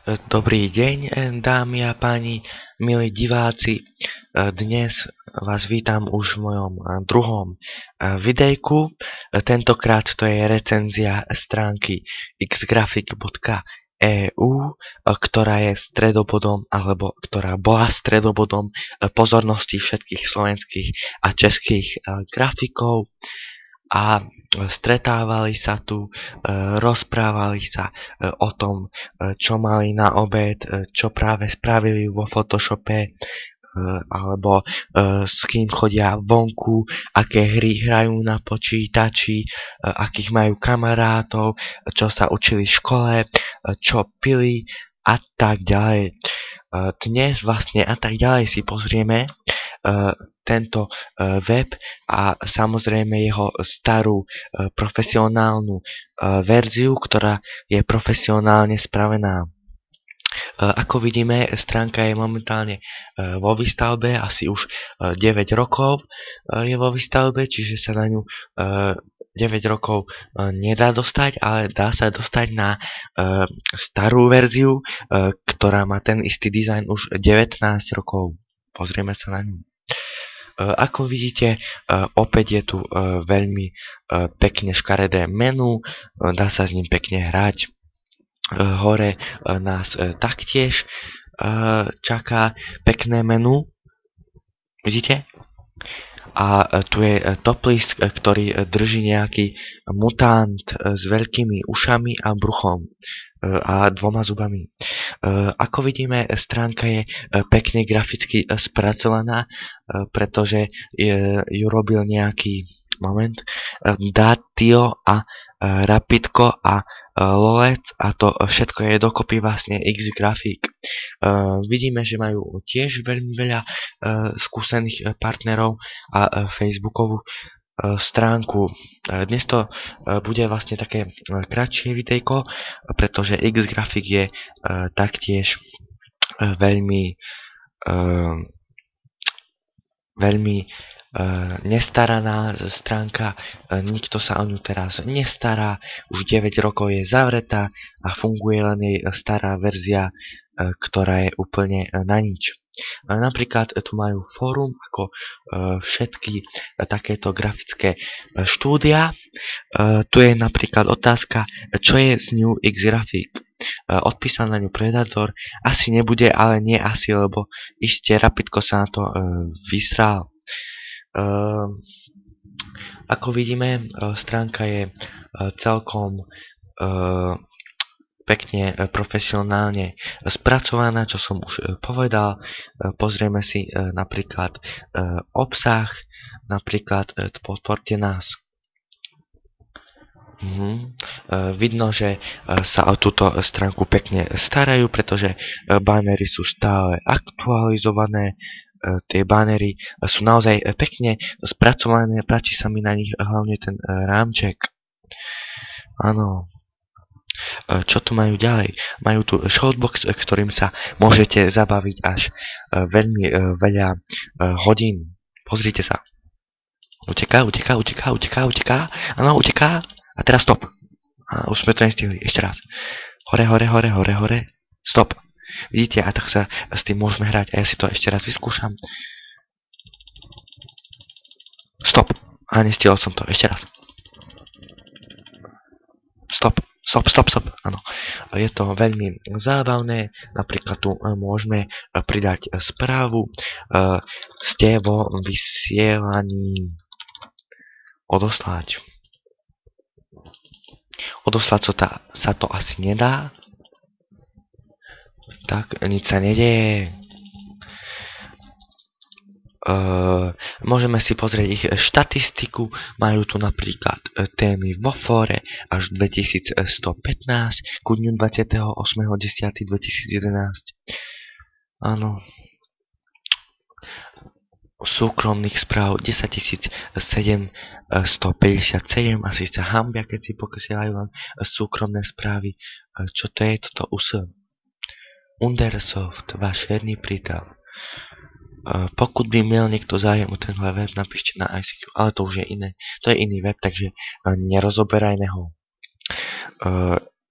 Dobrý deň, dámy a páni, milí diváci. Dnes vás vítam už v mojom druhom videjku. Tentokrát to je recenzia stránky xgraphic.eu, ktorá je stredobodom, alebo ktorá bola stredobodom pozornosti všetkých slovenských a českých grafikov. A stretávali sa tu, rozprávali sa o tom, čo mali na obed, čo práve spravili vo Photoshope, alebo s kým chodia vonku, aké hry hrajú na počítači, akých majú kamarátov, čo sa učili v škole, čo pili a tak ďalej. Dnes vlastne a tak ďalej si pozrieme tento web a samozrejme jeho starú profesionálnu verziu, ktorá je profesionálne spravená. Ako vidíme, stránka je momentálne vo výstavbe, asi už 9 rokov je vo výstavbe, čiže sa na ňu 9 rokov nedá dostať, ale dá sa dostať na starú verziu, ktorá má ten istý dizajn už 19 rokov. Pozrieme sa na ňu. Ako vidíte, opäť je tu veľmi pekne škaredé menu, dá sa s ním pekne hrať. Hore nás taktiež čaká pekné menu, vidíte? A tu je top list, ktorý drží nejaký mutant s veľkými ušami a bruchom a dvoma zubami. Ako vidíme, stránka je pekne graficky spracovaná, pretože ju robil nejaký Datio a Rapidko a Lolec a to všetko je dokopy vlastne Xgraphic. Vidíme, že majú tiež veľmi veľa skúsených partnerov a Facebookovú stránku. Dnes to bude vlastne také kratšie videjko, pretože Xgraphic je taktiež veľmi nestaraná stránka, nikto sa o ňu teraz nestará, už 9 rokov je zavretá a funguje len jej stará verzia, ktorá je úplne na nič. Napríklad tu majú fórum ako všetky takéto grafické štúdia. Tu je napríklad otázka, čo je z New Xgraphic. Odpísal na ňu Predator, asi nebude, ale nie asi, lebo ešte Rapidko sa na to vysral. Ako vidíme, stránka je celkom pekne profesionálne spracovaná, čo som už povedal. Pozrieme si napríklad obsah, napríklad podporte nás. Vidno, že sa o túto stránku pekne starajú, pretože banery sú stále aktualizované. Tie banery sú naozaj pekne spracované, páči sa mi na nich hlavne ten rámček. Áno. Čo tu majú ďalej? Majú tu shoutbox, ktorým sa môžete zabaviť až veľmi veľa hodín. Pozrite sa. Uteká. Áno, uteká. A teraz stop. A už sme to nestihli. Ešte raz. Hore. Stop. Vidíte, a tak sa s tým môžeme hrať. A ja si to ešte raz vyskúšam. Stop. A nestihol som to. Ešte raz. Stop. Áno. Je to veľmi zábavné. Napríklad tu môžeme pridať správu. Ste vo vysielaní. Odoslať. Odoslať sa to asi nedá. Tak, nič sa nedeje. Môžeme si pozrieť ich štatistiku. Majú tu napríklad témy vo fóre až 2115 ku dňu 28.10.2011. Áno. Súkromných správ 10 757, asi sa hambia, keď si posielajú len súkromné správy. Čo to je toto Undersoft, váš verný prítel. Pokud by miel niekto zájem o tenhle web, napíšte na ICQ, ale to už je iné. To je iný web, takže nerozoberajme ho.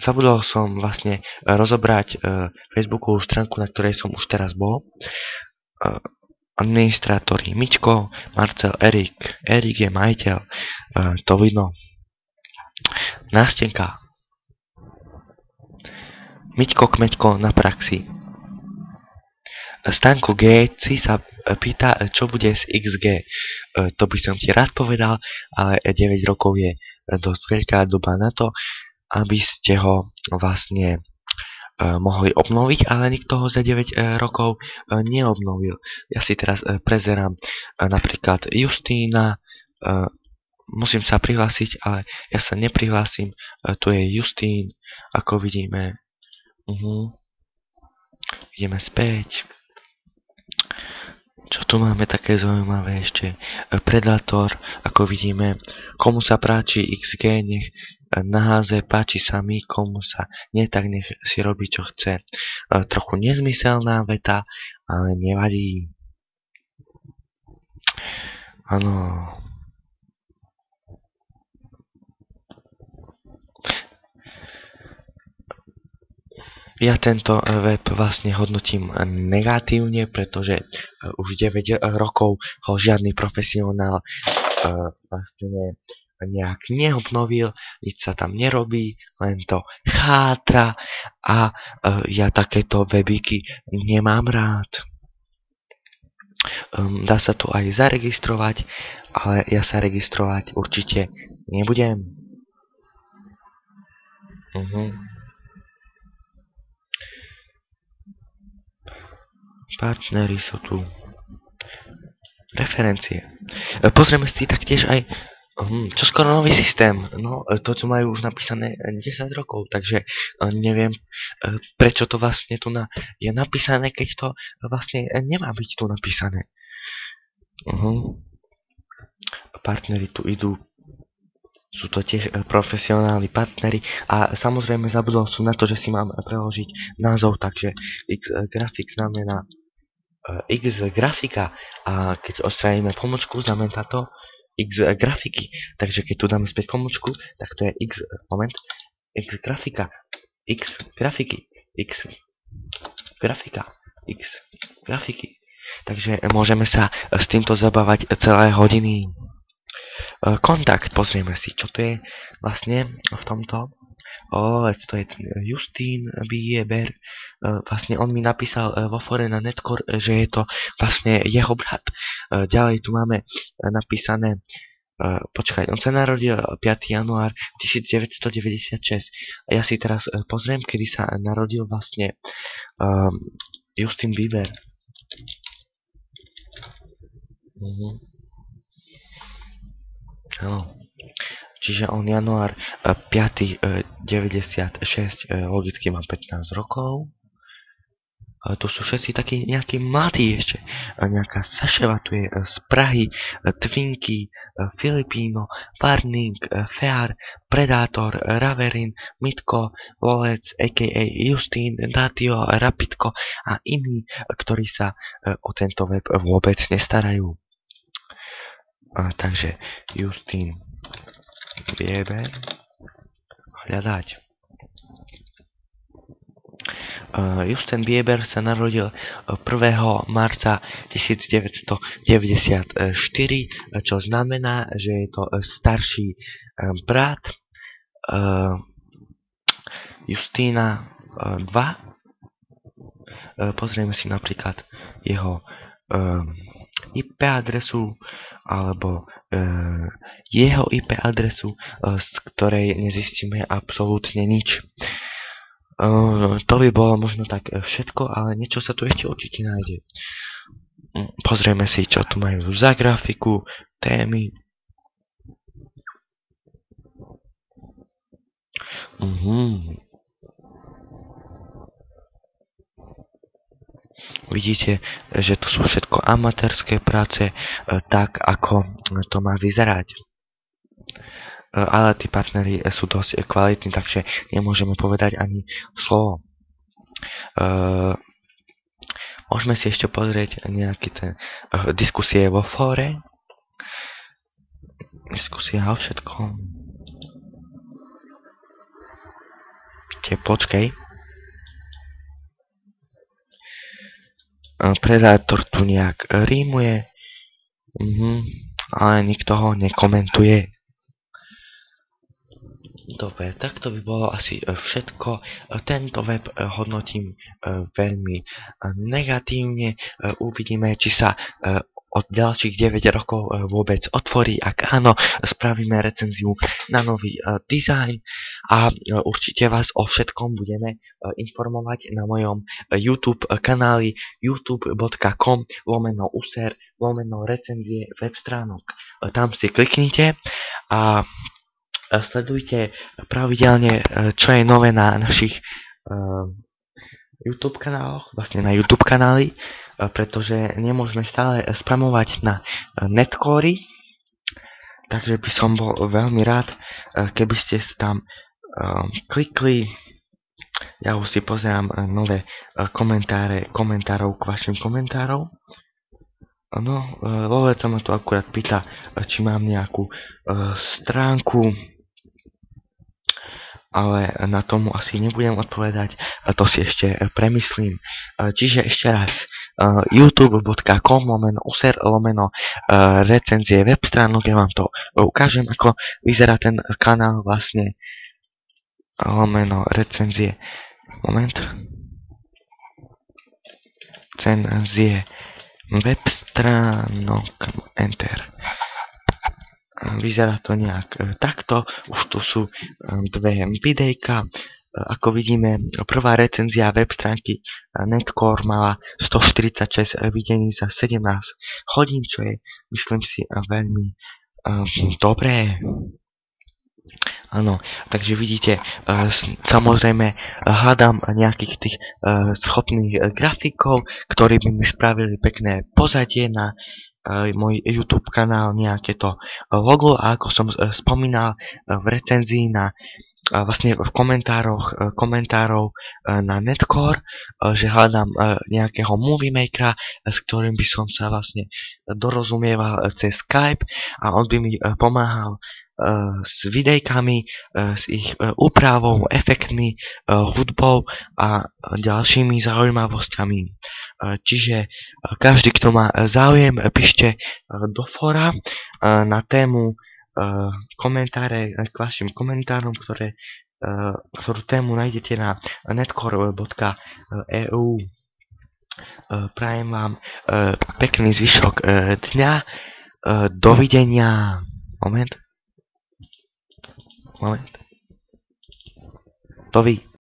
Zabudol som vlastne rozobrať Facebookovú stránku, na ktorej som už teraz bol. Administrátori Mičko, Marcel, Erik. Erik je majiteľ. To vidno. Nástenka. Miťko Kmeďko na praxi. Stanko G si sa pýta, čo bude s XG. To by som ti rád povedal, ale 9 rokov je dosť veľká doba na to, aby ste ho vlastne mohli obnoviť, ale nikto ho za 9 rokov neobnovil. Ja si teraz prezerám napríklad Justína, musím sa prihlásiť, ale ja sa neprihlásim, tu je Justín, ako vidíme. Ideme späť. Čo tu máme také zaujímavé ešte? Predator, ako vidíme. Komu sa páči XG, nech naháze, páči sa mi, komu sa nie, tak nech si robí, čo chce. Trochu nezmyselná veta, ale nevadí. Áno. Ja tento web vlastne hodnotím negatívne, pretože už 9 rokov ho žiadny profesionál vlastne nejak neobnovil, nič sa tam nerobí, len to chátra a ja takéto webíky nemám rád. Dá sa tu aj zaregistrovať, ale ja sa registrovať určite nebudem. Partnery sú tu. Referencie. Pozrieme si taktiež aj čo skoro nový systém. No, to, čo majú už napísané 10 rokov, takže neviem, prečo to vlastne tu je napísané, keď to vlastne nemá byť tu napísané. Partnery tu idú. Sú to tiež profesionálni partneri a samozrejme zabudol som na to, že si mám preložiť názov, takže X-Grafik znamená X-Grafika a keď odstraníme pomočku, znamená to X-Grafiky. Takže keď tu dáme späť pomočku, tak to je X-Grafika, X-Grafiky, X-Grafika, X-Grafiky. Takže môžeme sa s týmto zabávať celé hodiny. Kontakt, pozrieme si, čo to je vlastne v tomto. To je Justín Bieber. Vlastne on mi napísal vo fore na Netcore, že je to vlastne jeho brat. Ďalej tu máme napísané, on sa narodil 5. január 1996. A ja si teraz pozriem, kedy sa narodil vlastne Justin Bieber. Áno. Čiže on január 5. 96, logicky mám 15 rokov. Tu sú všetci takí nejakí mladí ešte. Nejaká Saševa tu je z Prahy, Twinky, Filipíno, Warning, Fear, Predator, Raverin, Mitko, Lovec, a.k.a. Justín, Datio, Rapidko a iní, ktorí sa o tento web vôbec nestarajú. Takže Justín Bieber, hľadať. Justin Bieber sa narodil 1. marca 1994, čo znamená, že je to starší brat Justína 2. Pozrieme si napríklad jeho IP adresu alebo jeho IP adresu, z ktorej nezistíme absolútne nič. To by bolo možno tak všetko, ale niečo sa tu ešte určite nájde. Pozrieme si, čo tu majú za grafiku, témy. Vidíte, že to sú všetko amatérske práce, tak ako to má vyzerať. Ale tí partneri sú dosť kvalitní, takže nemôžeme povedať ani slovo. Môžeme si ešte pozrieť nejaký ten diskusie vo fóre. Diskusia o všetkom. počkej. Predátor tu nejak rímuje, ale nikto ho nekomentuje. Dobre, tak to by bolo asi všetko. Tento web hodnotím veľmi negatívne. Uvidíme, či sa od ďalších 9 rokov vôbec otvorí. Ak áno, spravíme recenziu na nový dizajn a určite vás o všetkom budeme informovať na mojom YouTube kanáli youtube.com/user/recenzie web stránok. Tam si kliknite a sledujte pravidelne, čo je nové na našich YouTube kanáloch, vlastne na YouTube kanály, pretože nemôžeme stále spamovať na netcore, takže by som bol veľmi rád, keby ste tam klikli. Ja už si pozerám nové komentárov k vašim komentárom. No, Lovec sa ma tu akurát pýta, či mám nejakú stránku, ale na tomu asi nebudem odpovedať, to si ešte premyslím. Čiže ešte raz, youtube.com/user/recenzie web stránok, ja vám to ukážem, ako vyzerá ten kanál vlastne, /recenzie, recenzie web stránok, enter. Vyzerá to nejak takto, už tu sú dve videjka. Ako vidíme, prvá recenzia web stránky Netcore mala 146 videní za 17 hodín, čo je, myslím si, veľmi dobré. Áno, takže vidíte, samozrejme hľadám nejakých tých schopných grafikov, ktorí by mi spravili pekné pozadie na môj YouTube kanál, nejaké to logo, a ako som spomínal v recenzii vlastne v komentárov na Netcore, že hľadám nejakého movie makera, s ktorým by som sa vlastne dorozumieval cez Skype a on by mi pomáhal s videjkami, s ich úpravou, efektmi, hudbou a ďalšími zaujímavosťami. Čiže každý, kto má záujem, píšte do fóra na tému komentáre k vašim komentárom, ktorú tému nájdete na netcore.eu. Prajem vám pekný zvyšok dňa. Dovidenia. Moment.